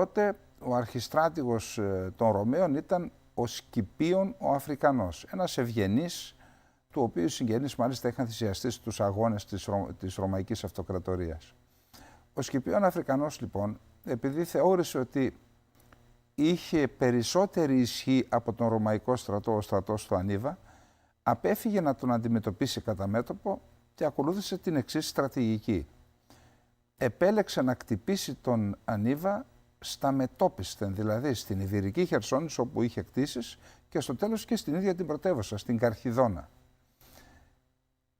τότε ο αρχιστράτηγος των Ρωμαίων ήταν ο Σκυπίων ο Αφρικανός, ένας ευγενής, του οποίου οι συγγενείς μάλιστα είχαν θυσιαστεί στους αγώνες της Ρωμαϊκής Αυτοκρατορίας. Ο Σκυπίων Αφρικανός λοιπόν, επειδή θεώρησε ότι είχε περισσότερη ισχύ από τον Ρωμαϊκό στρατό, ο στρατός του Ανίβα, απέφυγε να τον αντιμετωπίσει κατά μέτωπο και ακολούθησε την εξής στρατηγική. Επέλεξε να κτυπήσει τον Ανίβα στα μετόπισθεν, δηλαδή στην Ιβηρική Χερσόνησο όπου είχε κτήσεις και στο τέλος και στην ίδια την πρωτεύουσα, στην Καρχιδόνα.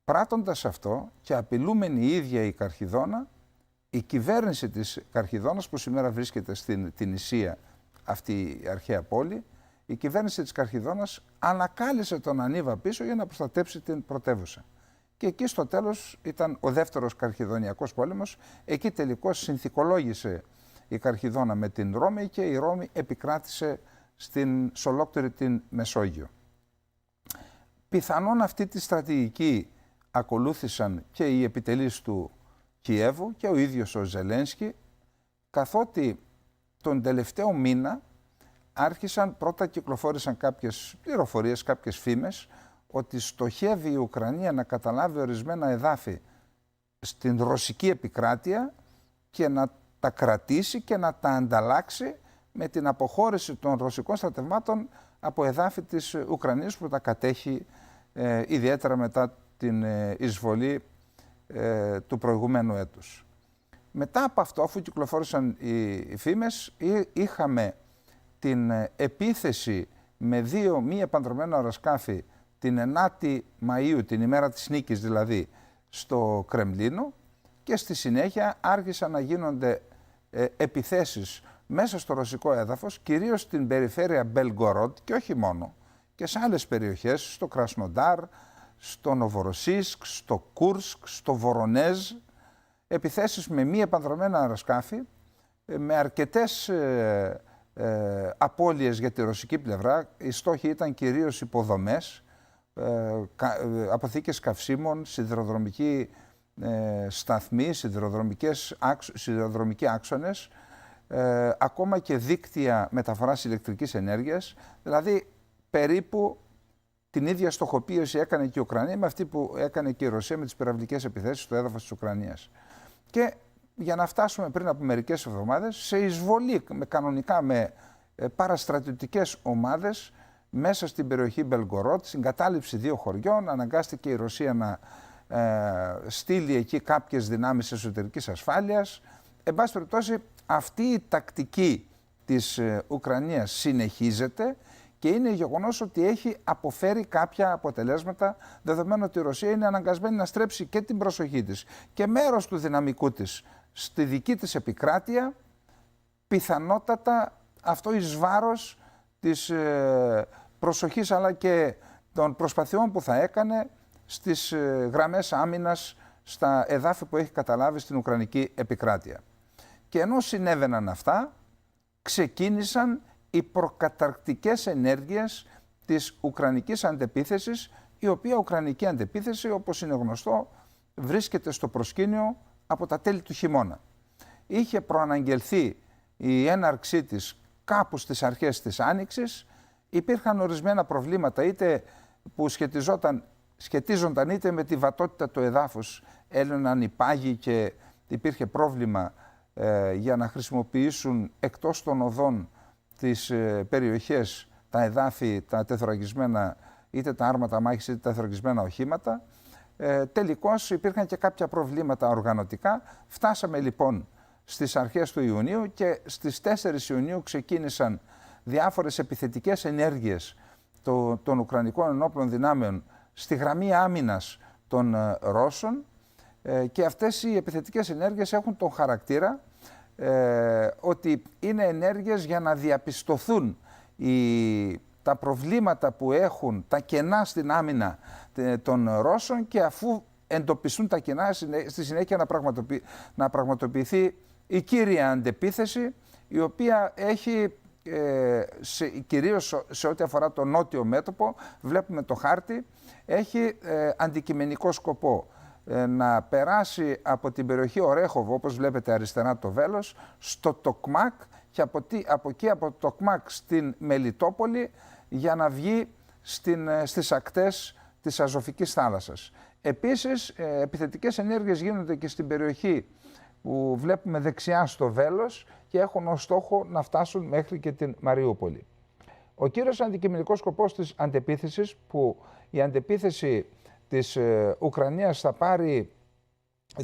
Πράττοντας αυτό και απειλούμενη η ίδια η Καρχιδόνα, η κυβέρνηση της Καρχιδόνας που σήμερα βρίσκεται στην Ισία, αυτή η αρχαία πόλη, η κυβέρνηση της Καρχιδόνας ανακάλυψε τον Ανίβα πίσω για να προστατέψει την πρωτεύουσα. Και εκεί στο τέλος ήταν ο δεύτερος Καρχιδονιακός πόλεμος. Εκεί τελικώς συνθηκολόγησε η Καρχιδόνα με την Ρώμη και η Ρώμη επικράτησε σε ολόκληρη την Μεσόγειο. Πιθανόν αυτή τη στρατηγική ακολούθησαν και οι επιτελείς του Κιέβου και ο ίδιος ο Ζελένσκι, καθότι τον τελευταίο μήνα πρώτα κυκλοφόρησαν κάποιες πληροφορίες, κάποιες φήμες, ότι στοχεύει η Ουκρανία να καταλάβει ορισμένα εδάφη στην ρωσική επικράτεια και να τα κρατήσει και να τα ανταλλάξει με την αποχώρηση των ρωσικών στρατευμάτων από εδάφη της Ουκρανίας που τα κατέχει ιδιαίτερα μετά την εισβολή του προηγουμένου έτους. Μετά από αυτό, αφού κυκλοφόρησαν οι φήμες, είχαμε την επίθεση με δύο μη επανδρομένα αεροσκάφη την 9η Μαΐου, την ημέρα της νίκης δηλαδή, στο Κρεμλίνο, και στη συνέχεια άρχισαν να γίνονται επιθέσεις μέσα στο ρωσικό έδαφος, κυρίως στην περιφέρεια Μπελγκορόντ και όχι μόνο, και σε άλλες περιοχές, στο Κρασνοντάρ, στο Νοβοροσίσκ, στο Κούρσκ, στο Βορονέζ, επιθέσεις με μη επανδρομένα αεροσκάφη, με αρκετές απώλειες για τη ρωσική πλευρά. Οι στόχοι ήταν κυρίως υποδομές, αποθήκες καυσίμων, σιδηροδρομικοί σταθμοί, σιδηροδρομικοί άξονες, ακόμα και δίκτυα μεταφοράς ηλεκτρικής ενέργειας. Δηλαδή περίπου την ίδια στοχοποίηση έκανε και η Ουκρανία με αυτή που έκανε και η Ρωσία με τις πυραυλικές επιθέσεις στο έδαφος της Ουκρανίας. Και για να φτάσουμε πριν από μερικές εβδομάδες σε εισβολή κανονικά με παραστρατιωτικές ομάδες μέσα στην περιοχή Μπελγκορότ, συγκατάληψη δύο χωριών, αναγκάστηκε η Ρωσία να στείλει εκεί κάποιες δυνάμεις εσωτερικής ασφάλειας. Εν πάση περιπτώσει, αυτή η τακτική της Ουκρανίας συνεχίζεται και είναι γεγονός ότι έχει αποφέρει κάποια αποτελέσματα, δεδομένου ότι η Ρωσία είναι αναγκασμένη να στρέψει και την προσοχή της και μέρος του δυναμικού της στη δική της επικράτεια, πιθανότατα αυτό εις βάρος της προσοχής αλλά και των προσπαθειών που θα έκανε στις γραμμές άμυνας στα εδάφη που έχει καταλάβει στην Ουκρανική επικράτεια. Και ενώ συνέβαιναν αυτά, ξεκίνησαν οι προκαταρκτικές ενέργειες της Ουκρανικής αντεπίθεσης, η οποία Ουκρανική αντεπίθεση, όπως είναι γνωστό, βρίσκεται στο προσκήνιο από τα τέλη του χειμώνα. Είχε προαναγγελθεί η έναρξή της κάπου στις αρχές της Άνοιξης. Υπήρχαν ορισμένα προβλήματα, είτε που σχετίζονταν είτε με τη βατότητα του εδάφους, έλυναν οι πάγοι και υπήρχε πρόβλημα για να χρησιμοποιήσουν εκτός των οδών τις περιοχές, τα εδάφη, τα τεθωρακισμένα, είτε τα άρματα μάχης είτε τα τεθωρακισμένα οχήματα. Τελικώς υπήρχαν και κάποια προβλήματα οργανωτικά. Φτάσαμε λοιπόν στις αρχές του Ιουνίου και στις 4 Ιουνίου ξεκίνησαν διάφορες επιθετικές ενέργειες των Ουκρανικών ενόπλων δυνάμεων στη γραμμή άμυνας των Ρώσων, και αυτές οι επιθετικές ενέργειες έχουν τον χαρακτήρα ότι είναι ενέργειες για να διαπιστωθούν τα προβλήματα που έχουν, τα κενά στην άμυνα των Ρώσων, και αφού εντοπιστούν τα κενά, στη συνέχεια να πραγματοποιηθεί η κύρια αντεπίθεση, η οποία έχει κυρίως σε ό,τι αφορά το νότιο μέτωπο, βλέπουμε το χάρτη, έχει αντικειμενικό σκοπό να περάσει από την περιοχή Ορέχοβο, όπως βλέπετε αριστερά το Βέλος, στο Τοκμάκ και από εκεί από το Τοκμάκ στην Μελιτόπολη για να βγει στις ακτές της Αζωφικής θάλασσας. Επίσης, επιθετικές ενέργειες γίνονται και στην περιοχή που βλέπουμε δεξιά στο Βέλος και έχουν ως στόχο να φτάσουν μέχρι και την Μαριούπολη. Ο κύριος αντικειμενικός σκοπός της αντεπίθεσης, που η αντεπίθεση της Ουκρανίας θα πάρει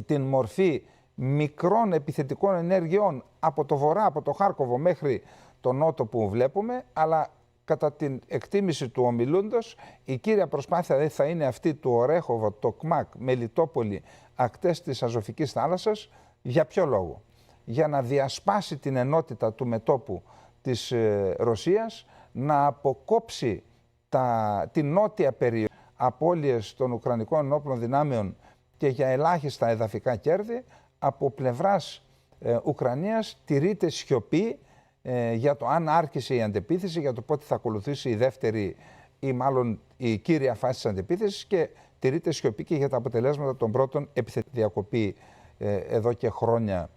την μορφή μικρών επιθετικών ενέργειών από το βορρά, από το Χάρκοβο μέχρι το νότο που βλέπουμε, αλλά κατά την εκτίμηση του ομιλούντος, η κύρια προσπάθεια θα είναι αυτή του Ορέχοβο, Τοκμάκ, Μελιτόπολη, ακτές της Αζωφικής θάλασσας. Για ποιο λόγο? Για να διασπάσει την ενότητα του μετώπου της Ρωσίας, να αποκόψει την νότια περιοχή απώλειες των Ουκρανικών ενόπλων δυνάμεων και για ελάχιστα εδαφικά κέρδη. Από πλευράς Ουκρανίας τηρείται σιωπή για το αν άρχισε η αντεπίθεση, για το πότε θα ακολουθήσει η δεύτερη ή μάλλον η κύρια φάση της αντεπίθεσης, και τηρείται σιωπή και για τα αποτελέσματα των πρώτων επιθετικών. Διακοπή εδώ και χρόνια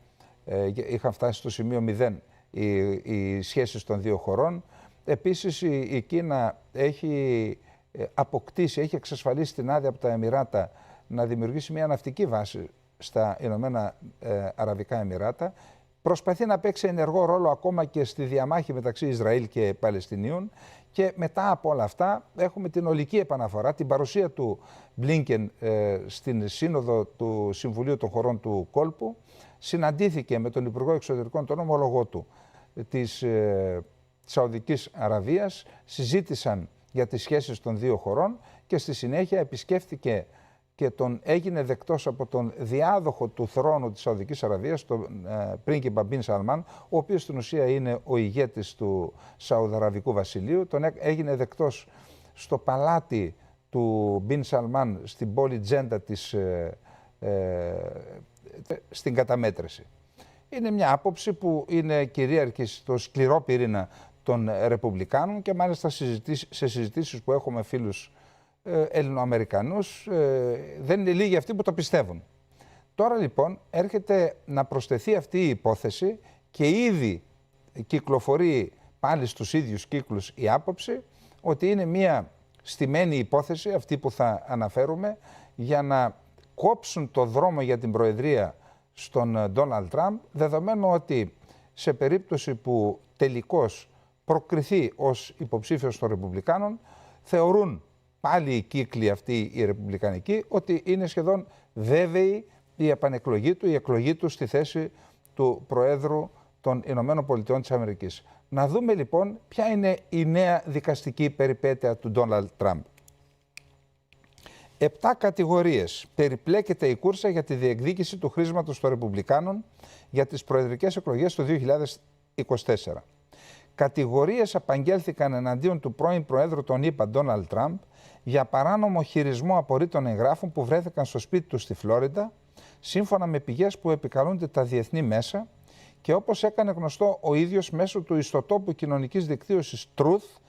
είχαν φτάσει στο σημείο 0 οι σχέσεις των δύο χωρών. Επίσης η Κίνα έχει αποκτήσει, έχει εξασφαλίσει την άδεια από τα Εμιράτα να δημιουργήσει μια ναυτική βάση στα Ηνωμένα Αραβικά Εμιράτα. Προσπαθεί να παίξει ενεργό ρόλο ακόμα και στη διαμάχη μεταξύ Ισραήλ και Παλαιστινίων. Και μετά από όλα αυτά έχουμε την ολική επαναφορά, την παρουσία του Μπλίνκεν στην σύνοδο του Συμβουλίου των Χωρών του Κόλπου. Συναντήθηκε με τον Υπουργό Εξωτερικών, τον ομολογό του της Σαουδικής Αραβίας, συζήτησαν για τις σχέσεις των δύο χωρών και στη συνέχεια επισκέφθηκε και έγινε δεκτός από τον διάδοχο του θρόνου της Σαουδικής Αραβίας, τον πρίγκιπα Μπιν Σαλμάν, ο οποίος στην ουσία είναι ο ηγέτης του Σαουδαραβικού Βασιλείου. Έγινε δεκτός στο παλάτι του Μπιν Σαλμάν στην πόλη Τζέντα στην καταμέτρηση. Είναι μια άποψη που είναι κυρίαρχη στο σκληρό πυρήνα των Ρεπουμπλικάνων και μάλιστα σε συζητήσεις που έχουμε φίλους Ελληνοαμερικανούς, δεν είναι λίγοι αυτοί που το πιστεύουν. Τώρα λοιπόν έρχεται να προσθεθεί αυτή η υπόθεση και ήδη κυκλοφορεί πάλι στους ίδιους κύκλους η άποψη ότι είναι μια στημένη υπόθεση αυτή που θα αναφέρουμε για να κόψουν το δρόμο για την προεδρία στον Ντόναλντ Τραμπ, δεδομένου ότι σε περίπτωση που τελικώς προκριθεί ως υποψήφιος των Ρεπουμπλικάνων, θεωρούν πάλι οι κύκλοι αυτοί οι ρεπουμπλικανικοί ότι είναι σχεδόν βέβαιη η επανεκλογή του, η εκλογή του στη θέση του Προέδρου των Ηνωμένων Πολιτειών της Αμερικής. Να δούμε λοιπόν ποια είναι η νέα δικαστική περιπέτεια του Ντόναλντ Τραμπ. 7 κατηγορίες περιπλέκεται η κούρσα για τη διεκδίκηση του χρήσματος των Ρεπουμπλικάνων για τις προεδρικές εκλογές του 2024. Κατηγορίες απαγγέλθηκαν εναντίον του πρώην Προέδρου των ΗΠΑ, Ντόναλντ Τραμπ, για παράνομο χειρισμό απορρίτων εγγράφων που βρέθηκαν στο σπίτι του στη Φλόριντα, σύμφωνα με πηγές που επικαλούνται τα διεθνή μέσα και όπως έκανε γνωστό ο ίδιος μέσω του ιστοτόπου κοινωνικής δικτύωσης Truth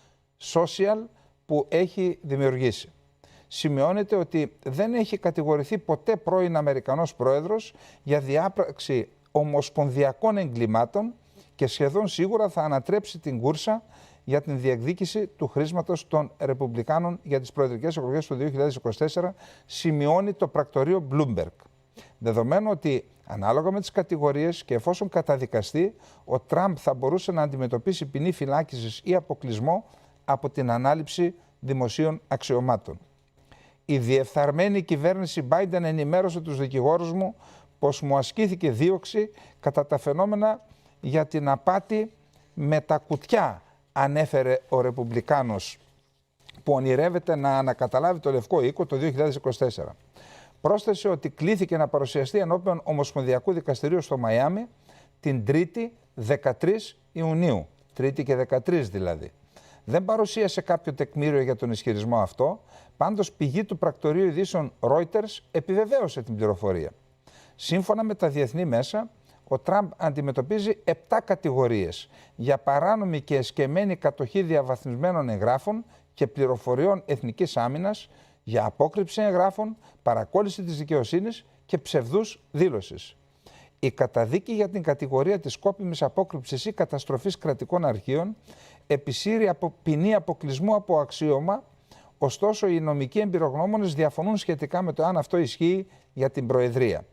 Social που έχει δημιουργήσει. Σημειώνεται ότι δεν έχει κατηγορηθεί ποτέ πρώην Αμερικανός πρόεδρος για διάπραξη ομοσπονδιακών εγκλημάτων και σχεδόν σίγουρα θα ανατρέψει την κούρσα για την διεκδίκηση του χρήσματος των Ρεπουμπλικάνων για τις προεδρικές εκλογές του 2024, σημειώνει το πρακτορείο Bloomberg. Δεδομένου ότι ανάλογα με τις κατηγορίες και εφόσον καταδικαστεί, ο Τραμπ θα μπορούσε να αντιμετωπίσει ποινή φυλάκισης ή αποκλεισμό από την ανάληψη δημοσίων αξιωμάτων. Η διεφθαρμένη κυβέρνηση Biden ενημέρωσε τους δικηγόρους μου πως μου ασκήθηκε δίωξη κατά τα φαινόμενα για την απάτη με τα κουτιά, ανέφερε ο Ρεπουμπλικάνος που ονειρεύεται να ανακαταλάβει το Λευκό Οίκο το 2024. Πρόσθεσε ότι κλήθηκε να παρουσιαστεί ενώπιον Ομοσπονδιακού Δικαστηρίου στο Μαϊάμι την 3η 13 Ιουνίου. 3η και 13 δηλαδή. Δεν παρουσίασε κάποιο τεκμήριο για τον ισχυρισμό αυτό, πάντως πηγή του πρακτορείου ειδήσεων Reuters επιβεβαίωσε την πληροφορία. Σύμφωνα με τα διεθνή μέσα, ο Τραμπ αντιμετωπίζει 7 κατηγορίες για παράνομη και εσκεμμένη κατοχή διαβαθμισμένων εγγράφων και πληροφοριών εθνικής άμυνας, για απόκρυψη εγγράφων, παρακόλληση της δικαιοσύνης και ψευδούς δήλωσης. Η καταδίκη για την κατηγορία της σκόπιμης απόκρυψης ή καταστροφής κρατικών αρχείων επισύρει από ποινή αποκλεισμού από αξίωμα, ωστόσο οι νομικοί εμπειρογνώμονες διαφωνούν σχετικά με το αν αυτό ισχύει για την Προεδρία.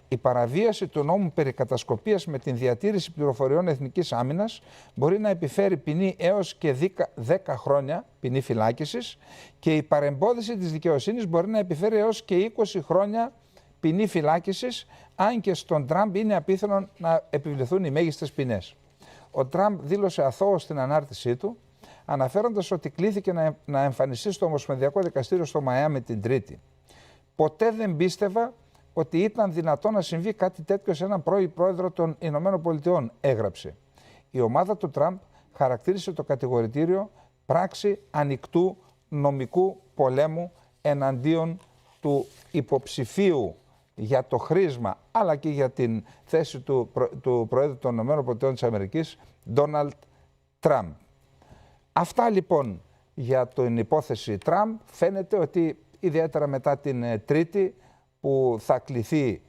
Η παραβίαση του νόμου περί κατασκοπίας με την διατήρηση πληροφοριών εθνικής άμυνας μπορεί να επιφέρει ποινή έως και 10 χρόνια ποινή φυλάκισης και η παρεμπόδιση της δικαιοσύνης μπορεί να επιφέρει έως και 20 χρόνια ποινή φυλάκισης, αν και στον Τραμπ είναι απίθανο να επιβληθούν οι μέγιστες ποινές. Ο Τραμπ δήλωσε αθώο στην ανάρτησή του, αναφέροντας ότι κλήθηκε να εμφανιστεί στο Ομοσπονδιακό Δικαστήριο στο Μαϊάμι την Τρίτη. Ποτέ δεν πίστευα ότι ήταν δυνατό να συμβεί κάτι τέτοιο σε έναν πρώην πρόεδρο των Ηνωμένων Πολιτειών, έγραψε. Η ομάδα του Τραμπ χαρακτήρισε το κατηγορητήριο πράξη ανοιχτού νομικού πολέμου εναντίον του υποψηφίου για το χρήσμα αλλά και για την θέση του Προέδρου των ΗΠΑ, Ντόναλντ Τραμπ. Αυτά λοιπόν για την υπόθεση Τραμπ. Φαίνεται ότι ιδιαίτερα μετά την Τρίτη που θα κληθεί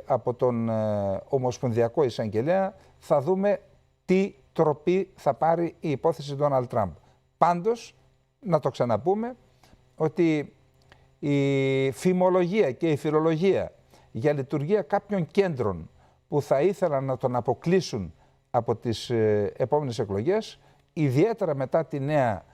από τον Ομοσπονδιακό Εισαγγελέα, θα δούμε τι τροπή θα πάρει η υπόθεση Ντόναλντ Τραμπ. Πάντως, να το ξαναπούμε, ότι η φημολογία και η φιλολογία για λειτουργία κάποιων κέντρων που θα ήθελαν να τον αποκλείσουν από τις επόμενες εκλογές, ιδιαίτερα μετά τη νέα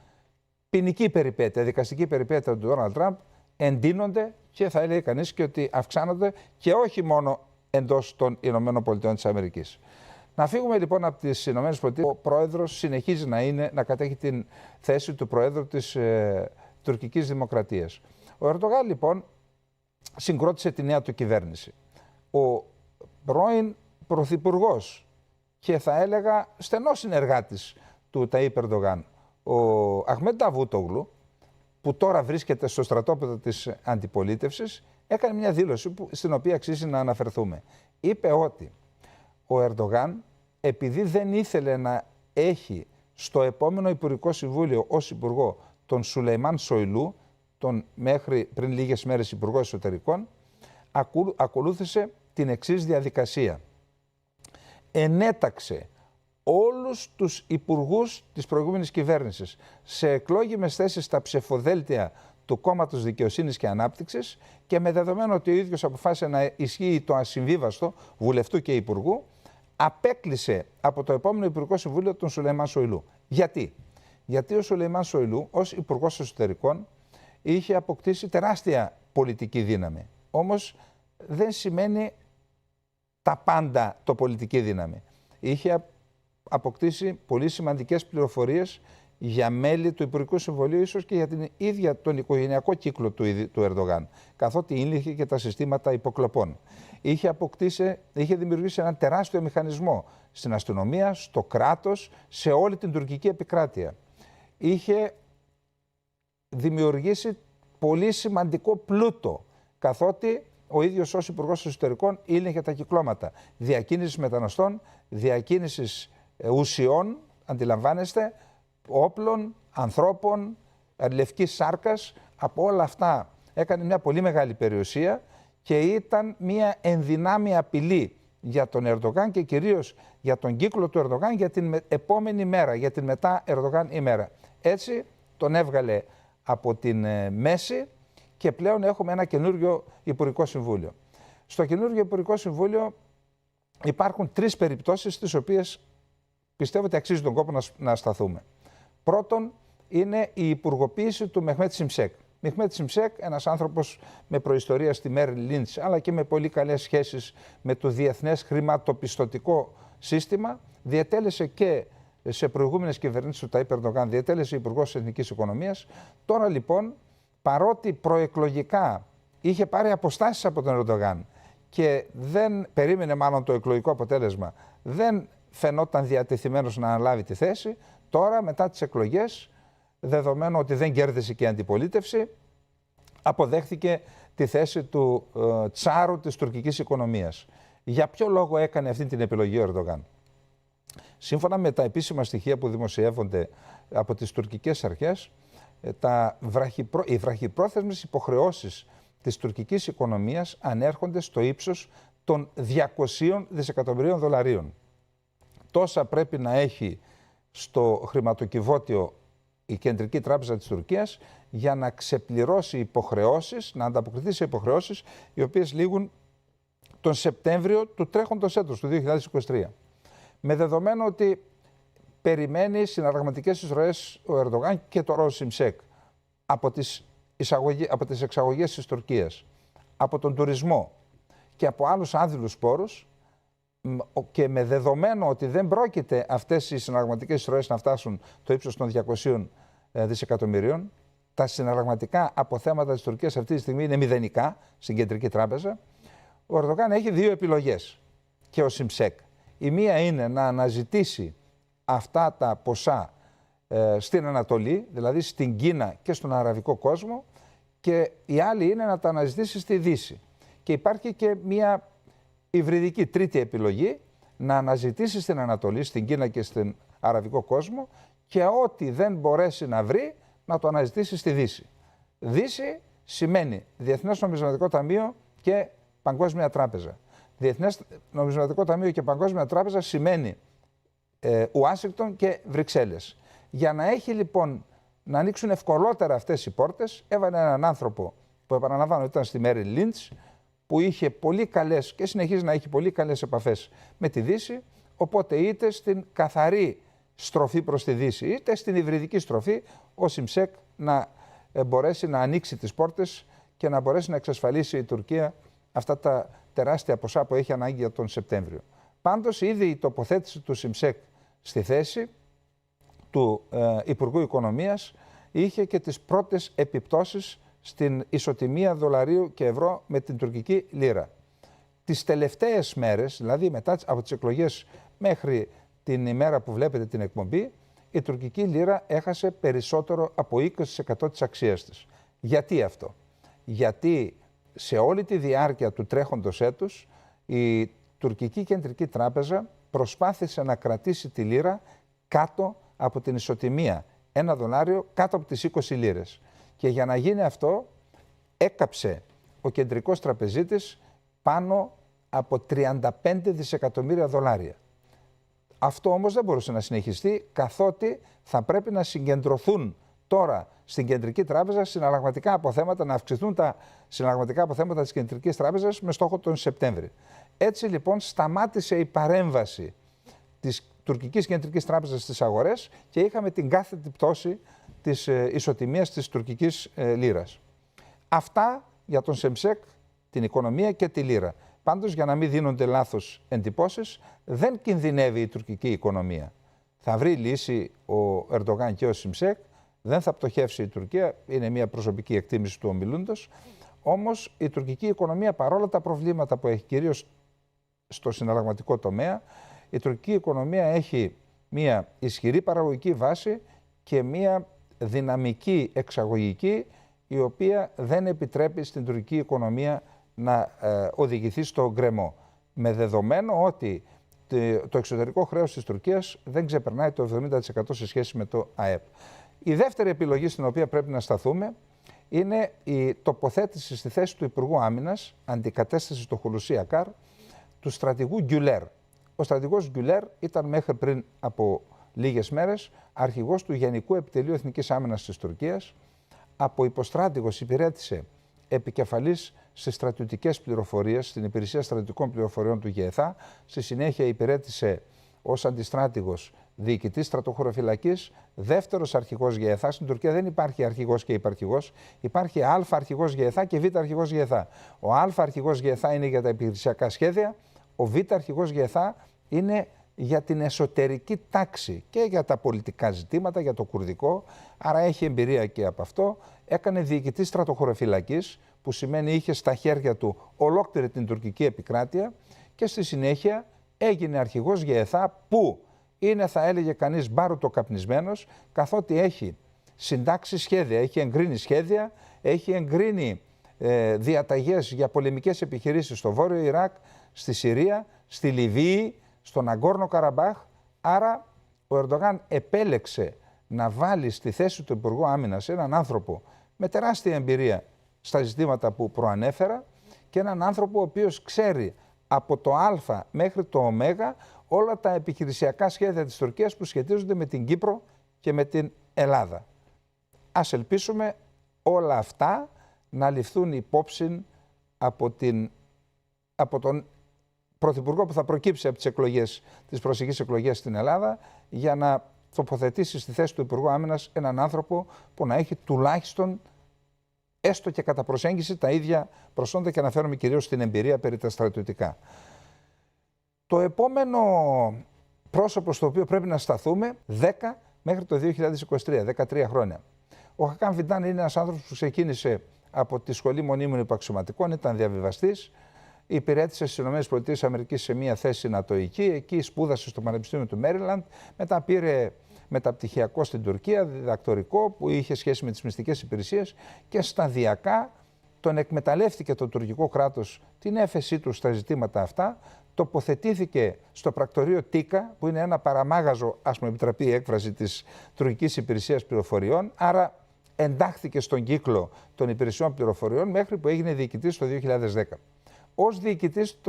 ποινική περιπέτεια, δικαστική περιπέτεια του Ντόναλντ Τραμπ, εντείνονται και θα έλεγε κανείς και ότι αυξάνονται και όχι μόνο εντός των ΗΠΑ. Να φύγουμε λοιπόν από τις ΗΠΑ. Ο πρόεδρος συνεχίζει να κατέχει την θέση του πρόεδρου της τουρκικής δημοκρατίας. Ο Ερντογάν λοιπόν συγκρότησε τη νέα του κυβέρνηση. Ο πρώην πρωθυπουργός και θα έλεγα στενός συνεργάτης του Ταΐπ Ερντογάν, ο Αχμέντ Νταβούτογλου, που τώρα βρίσκεται στο στρατόπεδο της αντιπολίτευσης, έκανε μια δήλωση στην οποία αξίζει να αναφερθούμε. Είπε ότι ο Ερντογάν, επειδή δεν ήθελε να έχει στο επόμενο Υπουργικό Συμβούλιο ως υπουργό τον Σουλεϊμάν Σοϊλού, τον μέχρι πριν λίγες μέρες υπουργό εσωτερικών, ακολούθησε την εξής διαδικασία. Ενέταξε όλους τους υπουργούς της προηγούμενης κυβέρνησης σε εκλόγιμες θέσεις στα ψεφοδέλτια του Κόμματος Δικαιοσύνης και Ανάπτυξης και με δεδομένο ότι ο ίδιος αποφάσισε να ισχύει το ασυμβίβαστο βουλευτού και υπουργού, απέκλεισε από το επόμενο Υπουργικό Συμβούλιο τον Σουλεϊμάν Σοϊλού. Γιατί? Γιατί ο Σουλεϊμάν Σοϊλού ως υπουργός εσωτερικών είχε αποκτήσει τεράστια πολιτική δύναμη. Όμως δεν σημαίνει τα πάντα το πολιτική δύναμη. Είχε αποκτήσει πολύ σημαντικές πληροφορίες για μέλη του Υπουργικού Συμβουλίου, ίσως και για την ίδια τον οικογενειακό κύκλο του Ερντογάν, καθότι ήλθε και τα συστήματα υποκλοπών. Είχε δημιουργήσει έναν τεράστιο μηχανισμό στην αστυνομία, στο κράτος, σε όλη την τουρκική επικράτεια. Είχε δημιουργήσει πολύ σημαντικό πλούτο, καθότι ο ίδιος ως Υπουργός Εσωτερικών ήλεγχε τα κυκλώματα διακίνησης μεταναστών, διακίνησης ουσιών, αντιλαμβάνεστε, όπλων, ανθρώπων, λευκής σάρκας, από όλα αυτά έκανε μια πολύ μεγάλη περιουσία και ήταν μια ενδυνάμει απειλή για τον Ερντογάν και κυρίως για τον κύκλο του Ερντογάν για την επόμενη μέρα, για την μετά Ερντογάν ημέρα. Έτσι τον έβγαλε από την μέση και πλέον έχουμε ένα καινούργιο Υπουργικό Συμβούλιο. Στο καινούργιο Υπουργικό Συμβούλιο υπάρχουν τρεις περιπτώσεις στις οποίες πιστεύω ότι αξίζει τον κόπο να σταθούμε. Πρώτον, είναι η υπουργοποίηση του Μεχμέτ Σιμψέκ. Μεχμέτ Σιμψέκ, ένας άνθρωπος με προϊστορία στη Μέριλ Λίντς, αλλά και με πολύ καλές σχέσεις με το διεθνές χρηματοπιστωτικό σύστημα, διετέλεσε και σε προηγούμενες κυβερνήσεις του Ταΐπ Ερντογάν, διετέλεσε υπουργός Εθνικής Οικονομίας. Τώρα λοιπόν, παρότι προεκλογικά είχε πάρει αποστάσεις από τον Ερντογάν και δεν περίμενε μάλλον το εκλογικό αποτέλεσμα, δεν φαινόταν διατεθειμένος να αναλάβει τη θέση, τώρα μετά τις εκλογές, δεδομένου ότι δεν κέρδισε και η αντιπολίτευση, αποδέχθηκε τη θέση του τσάρου της τουρκικής οικονομίας. Για ποιο λόγο έκανε αυτή την επιλογή ο Ερντογάν? Σύμφωνα με τα επίσημα στοιχεία που δημοσιεύονται από τις τουρκικές αρχές, οι βραχυπρόθεσμες υποχρεώσεις της τουρκικής οικονομίας ανέρχονται στο ύψος των 200 δισεκατομμυρίων δολαρίων. Τόσα πρέπει να έχει στο χρηματοκιβώτιο η Κεντρική Τράπεζα της Τουρκίας για να ξεπληρώσει υποχρεώσεις, να ανταποκριθεί σε υποχρεώσεις οι οποίες λήγουν τον Σεπτέμβριο του τρέχοντος έτους, του 2023. Με δεδομένο ότι περιμένει συναλλαγματικές εισρωές ο Ερντογάν και το Ρο Σιμψέκ από τις εξαγωγές της Τουρκίας, από τον τουρισμό και από άλλους άδειλους πόρους, και με δεδομένο ότι δεν πρόκειται αυτές οι συναλλαγματικές εισρωές να φτάσουν το ύψος των 200 δισεκατομμυρίων, τα συναλλαγματικά αποθέματα της Τουρκίας αυτή τη στιγμή είναι μηδενικά στην Κεντρική Τράπεζα, ο Ερντογάν έχει δύο επιλογές και ο Σιμψέκ. Η μία είναι να αναζητήσει αυτά τα ποσά στην Ανατολή, δηλαδή στην Κίνα και στον αραβικό κόσμο, και η άλλη είναι να τα αναζητήσει στη Δύση. Και υπάρχει και μια υβριδική τρίτη επιλογή, να αναζητήσει στην Ανατολή, στην Κίνα και στον αραβικό κόσμο, και ό,τι δεν μπορέσει να βρει να το αναζητήσει στη Δύση. Δύση σημαίνει Διεθνές Νομισματικό Ταμείο και Παγκόσμια Τράπεζα. Διεθνές Νομισματικό Ταμείο και Παγκόσμια Τράπεζα σημαίνει Ουάσιγκτον και Βρυξέλλες. Για να έχει λοιπόν να ανοίξουν ευκολότερα αυτές οι πόρτες, έβαλε έναν άνθρωπο που, επαναλαμβάνω, ήταν στη Μέριλ Λίντς, που είχε πολύ καλές και συνεχίζει να έχει πολύ καλές επαφές με τη Δύση, οπότε είτε στην καθαρή στροφή προς τη Δύση, είτε στην υβριδική στροφή, ο Σιμψέκ να μπορέσει να ανοίξει τις πόρτες και να μπορέσει να εξασφαλίσει η Τουρκία αυτά τα τεράστια ποσά που έχει ανάγκη για τον Σεπτέμβριο. Πάντως, ήδη η τοποθέτηση του Σιμψέκ στη θέση του Υπουργού Οικονομίας είχε και τις πρώτες επιπτώσεις στην ισοτιμία δολαρίου και ευρώ με την τουρκική λίρα. Τις τελευταίες μέρες, δηλαδή μετά από τις εκλογές μέχρι την ημέρα που βλέπετε την εκπομπή, η τουρκική λίρα έχασε περισσότερο από 20% της αξίας της. Γιατί αυτό? Γιατί σε όλη τη διάρκεια του τρέχοντος έτους η τουρκική κεντρική τράπεζα προσπάθησε να κρατήσει τη λίρα κάτω από την ισοτιμία. Ένα δολάριο κάτω από τις 20 λίρες. Και για να γίνει αυτό έκαψε ο κεντρικός τραπεζίτης πάνω από 35 δισεκατομμύρια δολάρια. Αυτό όμως δεν μπορούσε να συνεχιστεί, καθότι θα πρέπει να συγκεντρωθούν τώρα στην Κεντρική Τράπεζα συναλλαγματικά αποθέματα, να αυξηθούν τα συναλλαγματικά αποθέματα της Κεντρικής Τράπεζας με στόχο τον Σεπτέμβρη. Έτσι λοιπόν σταμάτησε η παρέμβαση της Τουρκικής Κεντρικής Τράπεζας στις αγορές και είχαμε την κάθετη πτώση της ισοτιμίας της τουρκικής λίρας. Αυτά για τον Σιμψέκ, την οικονομία και τη λίρα. Πάντως, για να μην δίνονται λάθος εντυπώσεις, δεν κινδυνεύει η τουρκική οικονομία. Θα βρει λύση ο Ερντογάν και ο Σιμψέκ, δεν θα πτωχεύσει η Τουρκία, είναι μια προσωπική εκτίμηση του ομιλούντος. Όμως η τουρκική οικονομία, παρόλα τα προβλήματα που έχει, κυρίως στο συναλλαγματικό τομέα, η τουρκική οικονομία έχει μια ισχυρή παραγωγική βάση και μια δυναμική εξαγωγική, η οποία δεν επιτρέπει στην τουρκική οικονομία να οδηγηθεί στο γκρεμό. Με δεδομένο ότι το εξωτερικό χρέος της Τουρκίας δεν ξεπερνάει το 70% σε σχέση με το ΑΕΠ. Η δεύτερη επιλογή στην οποία πρέπει να σταθούμε είναι η τοποθέτηση στη θέση του Υπουργού Άμυνας, αντικατέσταση του Χουλουσί Ακάρ, του στρατηγού Γκιουλέρ. Ο στρατηγός Γκιουλέρ ήταν μέχρι πριν από λίγες μέρες αρχηγός του Γενικού Επιτελείου Εθνικής Άμυνας της Τουρκίας. Από υποστράτηγος υπηρέτησε επικεφαλής στις στρατιωτικές πληροφορίες, στην υπηρεσία στρατιωτικών πληροφοριών του ΓΕΘΑ. Στη συνέχεια υπηρέτησε ως αντιστράτηγος διοικητής στρατοχωροφυλακής, δεύτερος αρχηγός ΓΕΘΑ. Στην Τουρκία δεν υπάρχει αρχηγός και υπαρχηγός. Υπάρχει Α αρχηγός ΓΕΘΑ και Β αρχηγός ΓΕΘΑ. Ο Α αρχηγός ΓΕΘΑ είναι για τα επιχειρησιακά σχέδια, ο Β αρχηγός ΓΕΘΑ είναι για την εσωτερική τάξη και για τα πολιτικά ζητήματα, για το κουρδικό, άρα έχει εμπειρία και από αυτό. Έκανε διοικητή στρατοχωροφυλακής, που σημαίνει είχε στα χέρια του ολόκληρη την τουρκική επικράτεια, και στη συνέχεια έγινε αρχηγός ΓΕΘΑ, που είναι, θα έλεγε κανείς, μπάρουτο-καπνισμένος, καθότι έχει συντάξει σχέδια, έχει εγκρίνει σχέδια, έχει εγκρίνει διαταγές για πολεμικές επιχειρήσεις στο Βόρειο Ιράκ, στη Συρία, στη Λιβύη, στον Αγκόρνο Καραμπάχ. Άρα ο Ερντογάν επέλεξε να βάλει στη θέση του Υπουργού Άμυνας έναν άνθρωπο με τεράστια εμπειρία στα ζητήματα που προανέφερα και έναν άνθρωπο ο οποίος ξέρει από το Α μέχρι το Ω όλα τα επιχειρησιακά σχέδια της Τουρκίας που σχετίζονται με την Κύπρο και με την Ελλάδα. Ας ελπίσουμε όλα αυτά να ληφθούν υπόψη από τον Πρωθυπουργό που θα προκύψει από τις προσεχείς εκλογές στην Ελλάδα, για να τοποθετήσει στη θέση του Υπουργού Άμυνας έναν άνθρωπο που να έχει τουλάχιστον, έστω και κατά προσέγγιση, τα ίδια προσόντα, και αναφέρομαι κυρίως στην εμπειρία περί τα στρατιωτικά. Το επόμενο πρόσωπο στο οποίο πρέπει να σταθούμε, 10 μέχρι το 2023, 13 χρόνια. Ο Χακάν Φιντάν είναι ένας άνθρωπος που ξεκίνησε από τη Σχολή Μονίμων Υποαξιωματικών, ήταν διαβιβαστής, υπηρέτησε στις ΗΠΑ σε μια θέση νατοϊκή, εκεί σπούδασε στο Πανεπιστήμιο του Μέριλαντ, μετά πήρε μεταπτυχιακό στην Τουρκία, διδακτορικό που είχε σχέση με τις μυστικές υπηρεσίες, και σταδιακά τον εκμεταλλεύτηκε το τουρκικό κράτος την έφεσή του στα ζητήματα αυτά, τοποθετήθηκε στο πρακτορείο Τίκα, που είναι ένα παραμάγαζο, ας μου επιτραπεί η έκφραση, της τουρκικής υπηρεσίας πληροφοριών, άρα εντάχθηκε στον κύκλο των υπηρεσιών πληροφοριών μέχρι που έγινε διοικητής το 2010. Ως διοικητής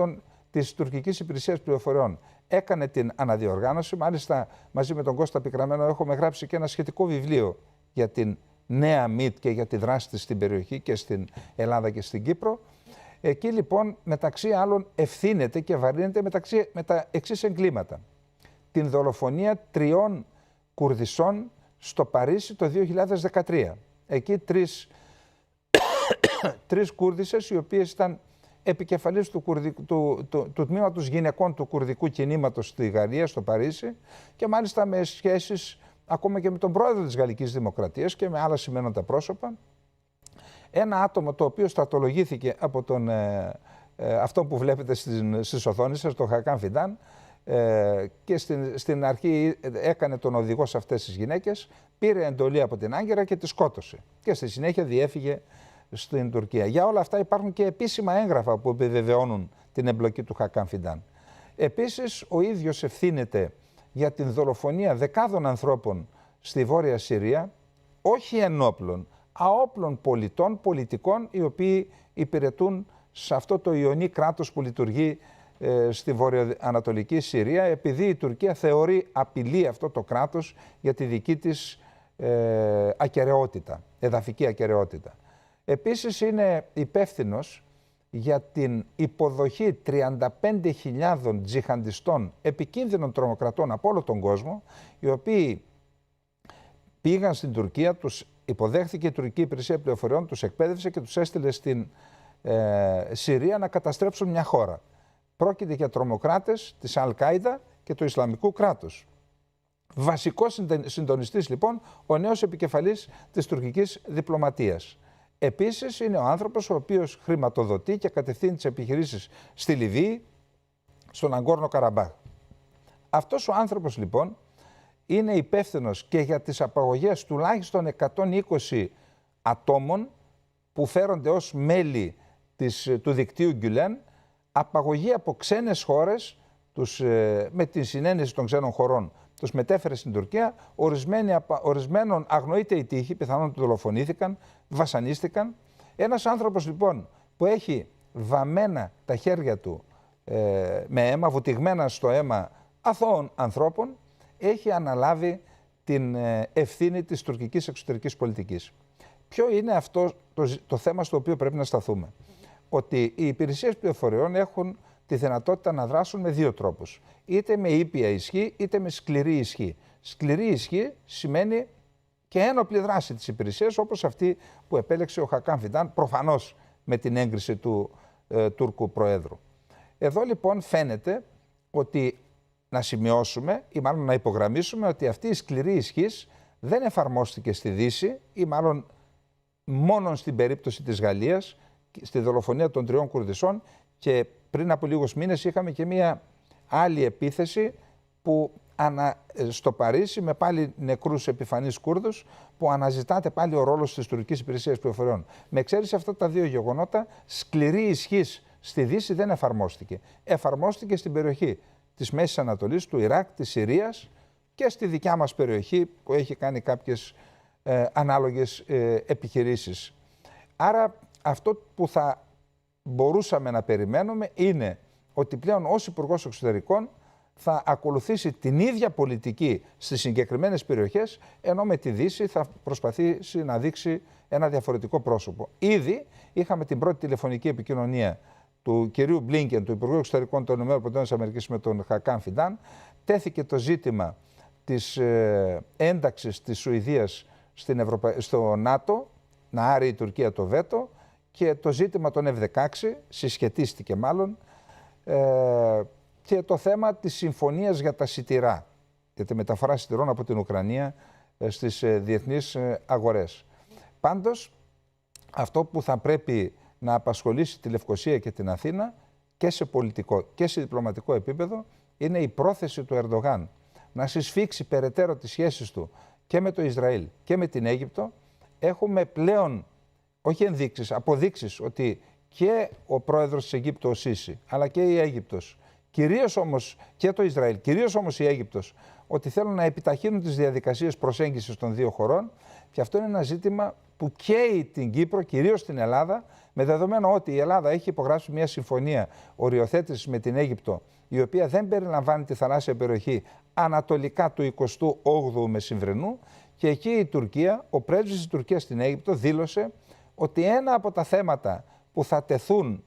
της τουρκικής υπηρεσίας πληροφοριών έκανε την αναδιοργάνωση, μάλιστα μαζί με τον Κώστα Πικραμένο έχουμε γράψει και ένα σχετικό βιβλίο για την νέα ΜΙΤ και για τη δράση της στην περιοχή και στην Ελλάδα και στην Κύπρο. Εκεί λοιπόν μεταξύ άλλων ευθύνεται και βαρύνεται με τα εξής εγκλήματα. Την δολοφονία 3 Κουρδισσών στο Παρίσι το 2013. Εκεί τρεις Κούρδισσες, οι οποίες ήταν επικεφαλής του τμήματος γυναικών του κουρδικού κινήματος στη Γαλλία, στο Παρίσι, και μάλιστα με σχέσεις ακόμα και με τον πρόεδρο της Γαλλικής Δημοκρατίας και με άλλα σημαίνοντα πρόσωπα. Ένα άτομο το οποίο στρατολογήθηκε από αυτό που βλέπετε στις οθόνες σας, τον Χακάν Φιντάν, και στην αρχή έκανε τον οδηγό σε αυτές τις γυναίκες, πήρε εντολή από την Άγκυρα και τη σκότωσε και στη συνέχεια διέφυγε στην Τουρκία. Για όλα αυτά υπάρχουν και επίσημα έγγραφα που επιβεβαιώνουν την εμπλοκή του Χακάν Φιντάν. Επίσης, ο ίδιος ευθύνεται για την δολοφονία δεκάδων ανθρώπων στη Βόρεια Συρία, όχι ενόπλων, αόπλων πολιτών, πολιτικών, οι οποίοι υπηρετούν σε αυτό το ιονί κράτος που λειτουργεί στη βορειοανατολική Συρία, επειδή η Τουρκία θεωρεί απειλή αυτό το κράτος για τη δική της ακεραιότητα, εδαφική ακεραιότητα. Επίσης είναι υπεύθυνος για την υποδοχή 35.000 τζιχαντιστών, επικίνδυνων τρομοκρατών από όλο τον κόσμο, οι οποίοι πήγαν στην Τουρκία, τους υποδέχθηκε η τουρκική υπηρεσία πληροφοριών, τους εκπαίδευσε και τους έστειλε στην Συρία να καταστρέψουν μια χώρα. Πρόκειται για τρομοκράτες της Αλ-Κάιδα και του Ισλαμικού κράτους. Βασικός συντονιστής λοιπόν ο νέος επικεφαλής της τουρκικής διπλωματίας. Επίσης είναι ο άνθρωπος ο οποίος χρηματοδοτεί και κατευθύνει τις επιχειρήσεις στη Λιβύη, στον Αγκόρνο Καραμπάχ. Αυτός ο άνθρωπος λοιπόν είναι υπεύθυνος και για τις απαγωγές τουλάχιστον 120 ατόμων που φέρονται ως μέλη του δικτύου Γκουλέν, απαγωγή από ξένες χώρες, με την συνένεση των ξένων χωρών τους μετέφερε στην Τουρκία, ορισμένων αγνοείται η τύχη, πιθανόν του δολοφονήθηκαν, βασανίστηκαν. Ένας άνθρωπος λοιπόν που έχει βαμμένα τα χέρια του με αίμα, βουτυγμένα στο αίμα αθώων ανθρώπων, έχει αναλάβει την ευθύνη της τουρκικής εξωτερικής πολιτικής. Ποιο είναι αυτό το θέμα στο οποίο πρέπει να σταθούμε? Ότι οι υπηρεσίες πληροφοριών έχουν τη δυνατότητα να δράσουν με 2 τρόπους. Είτε με ήπια ισχύ, είτε με σκληρή ισχύ. Σκληρή ισχύ σημαίνει και ένοπλη δράση της υπηρεσίας, όπως αυτή που επέλεξε ο Χακάν Φιντάν, προφανώς με την έγκριση του Τούρκου Προέδρου. Εδώ λοιπόν φαίνεται ότι να σημειώσουμε ή μάλλον να υπογραμμίσουμε ότι αυτή η σκληρή ισχύς δεν εφαρμόστηκε στη Δύση ή μάλλον μόνο στην περίπτωση της Γαλλίας, στη δολοφονία των 3 Κουρδισσών, και πριν από λίγους μήνες είχαμε και μία άλλη επίθεση που στο Παρίσι με πάλι νεκρούς επιφανείς Κούρδους, που αναζητάται πάλι ο ρόλος της τουρκικής υπηρεσίας πληροφοριών. Με εξαίρεση αυτά τα 2 γεγονότα, σκληρή ισχύς στη Δύση δεν εφαρμόστηκε. Εφαρμόστηκε στην περιοχή της Μέσης Ανατολής, του Ιράκ, της Συρίας και στη δικιά μας περιοχή που έχει κάνει κάποιες ανάλογες επιχειρήσεις. Άρα αυτό που θα μπορούσαμε να περιμένουμε είναι ότι πλέον ως Υπουργός Εξωτερικών θα ακολουθήσει την ίδια πολιτική στις συγκεκριμένες περιοχές, ενώ με τη Δύση θα προσπαθήσει να δείξει ένα διαφορετικό πρόσωπο. Ήδη είχαμε την πρώτη τηλεφωνική επικοινωνία του κυρίου Μπλίνκεν, του Υπουργού Εξωτερικών των ΗΠΑ με τον Χακάν Φιντάν. Τέθηκε το ζήτημα της ένταξης της Σουηδίας στο ΝΑΤΟ, να άρει η Τουρκία το βέτο, και το ζήτημα των F-16 συσχετίστηκε μάλλον, και το θέμα της συμφωνίας για τα σιτηρά, για τη μεταφορά σιτηρών από την Ουκρανία στις διεθνείς αγορές. Πάντως, αυτό που θα πρέπει να απασχολήσει τη Λευκοσία και την Αθήνα και σε πολιτικό και σε διπλωματικό επίπεδο είναι η πρόθεση του Ερντογάν να συσφίξει περαιτέρω τις σχέσεις του και με το Ισραήλ και με την Αίγυπτο. Έχουμε πλέον, όχι ενδείξεις, αποδείξεις ότι και ο πρόεδρος της Αιγύπτου, ο Σίση, αλλά και η Αίγυπτος, κυρίως όμως και το Ισραήλ, κυρίως όμως η Αίγυπτος, ότι θέλουν να επιταχύνουν τις διαδικασίες προσέγγισης των δύο χωρών, και αυτό είναι ένα ζήτημα που καίει την Κύπρο, κυρίως την Ελλάδα, με δεδομένο ότι η Ελλάδα έχει υπογράψει μια συμφωνία οριοθέτησης με την Αίγυπτο, η οποία δεν περιλαμβάνει τη θαλάσσια περιοχή ανατολικά του 28ου Μεσημβρινού, και εκεί η Τουρκία, ο πρέσβης της Τουρκίας στην Αίγυπτο, δήλωσε ότι ένα από τα θέματα που θα τεθούν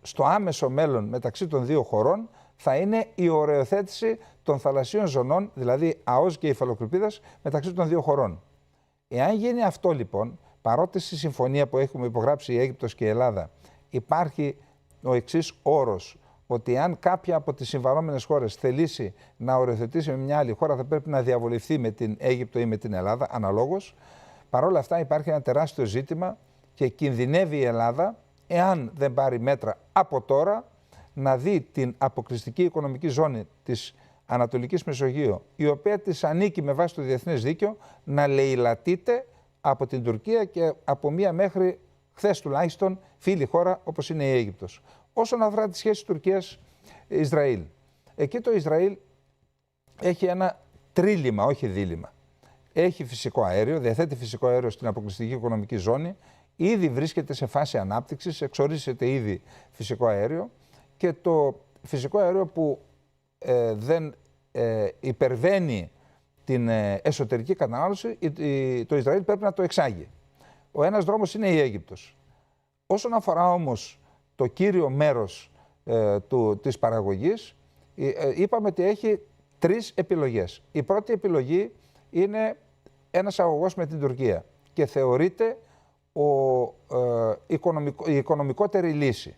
στο άμεσο μέλλον μεταξύ των δύο χωρών θα είναι η οριοθέτηση των θαλασσίων ζωνών, δηλαδή ΑΟΣ και υφαλοκρηπίδας, μεταξύ των δύο χωρών. Εάν γίνει αυτό λοιπόν, παρότι στη συμφωνία που έχουμε υπογράψει η Αίγυπτος και η Ελλάδα υπάρχει ο εξής όρος, ότι αν κάποια από τις συμβαλόμενες χώρες θελήσει να οριοθετήσει με μια άλλη χώρα, θα πρέπει να διαβολευθεί με την Αίγυπτο ή με την Ελλάδα, αναλόγως. Παρόλα αυτά υπάρχει ένα τεράστιο ζήτημα και κινδυνεύει η Ελλάδα, εάν δεν πάρει μέτρα από τώρα, να δει την αποκλειστική οικονομική ζώνη της Ανατολικής Μεσογείου, η οποία της ανήκει με βάση το διεθνές δίκαιο, να λεηλατείται από την Τουρκία και από μία μέχρι χθες τουλάχιστον φίλη χώρα όπως είναι η Αίγυπτος. Όσον αφορά τις σχέσεις Τουρκίας-Ισραήλ, εκεί το Ισραήλ έχει ένα τρίλημα, όχι δίλημα. Έχει φυσικό αέριο, διαθέτει φυσικό αέριο στην αποκλειστική οικονομική ζώνη, ήδη βρίσκεται σε φάση ανάπτυξης, εξορίσσεται ήδη φυσικό αέριο, και το φυσικό αέριο που δεν υπερβαίνει την εσωτερική κατανάλωση, το Ισραήλ πρέπει να το εξάγει. Ο ένας δρόμος είναι η Αίγυπτος. Όσον αφορά όμως το κύριο μέρος της παραγωγής, είπαμε ότι έχει τρεις επιλογές. Η πρώτη επιλογή είναι ένας αγωγός με την Τουρκία και θεωρείται η οικονομικότερη λύση.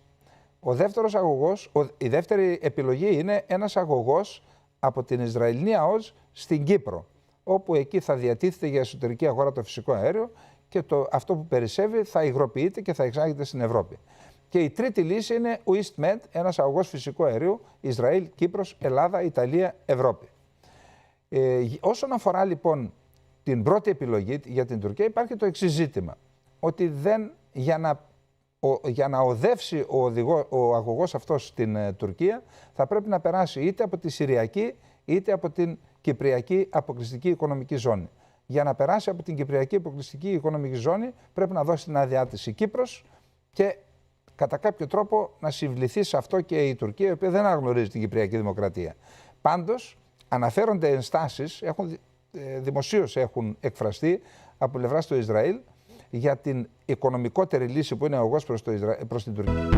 Η δεύτερη επιλογή είναι ένας αγωγός από την Ισραηλινή ΑΟΣ στην Κύπρο, όπου εκεί θα διατίθεται για εσωτερική αγορά το φυσικό αέριο και αυτό που περισσεύει θα υγροποιείται και θα εξάγεται στην Ευρώπη. Και η τρίτη λύση είναι ο EastMed, ένας αγωγός φυσικού αερίου, Ισραήλ, Κύπρος, Ελλάδα, Ιταλία, Ευρώπη. Όσον αφορά λοιπόν την πρώτη επιλογή για την Τουρκία, υπάρχει το εξής ζήτημα, ότι για να οδεύσει ο αγωγός αυτός στην Τουρκία θα πρέπει να περάσει είτε από τη Συριακή είτε από την Κυπριακή αποκλειστική οικονομική ζώνη. Για να περάσει από την Κυπριακή αποκλειστική οικονομική ζώνη πρέπει να δώσει την άδειά της η Κύπρος και κατά κάποιο τρόπο να συμβληθεί σε αυτό και η Τουρκία, η οποία δεν αναγνωρίζει την Κυπριακή Δημοκρατία. Πάντως αναφέρονται ενστάσεις, δημοσίως έχουν εκφραστεί από πλευράς του Ισραήλ για την οικονομικότερη λύση που είναι ο αγωγός προς την Τουρκία.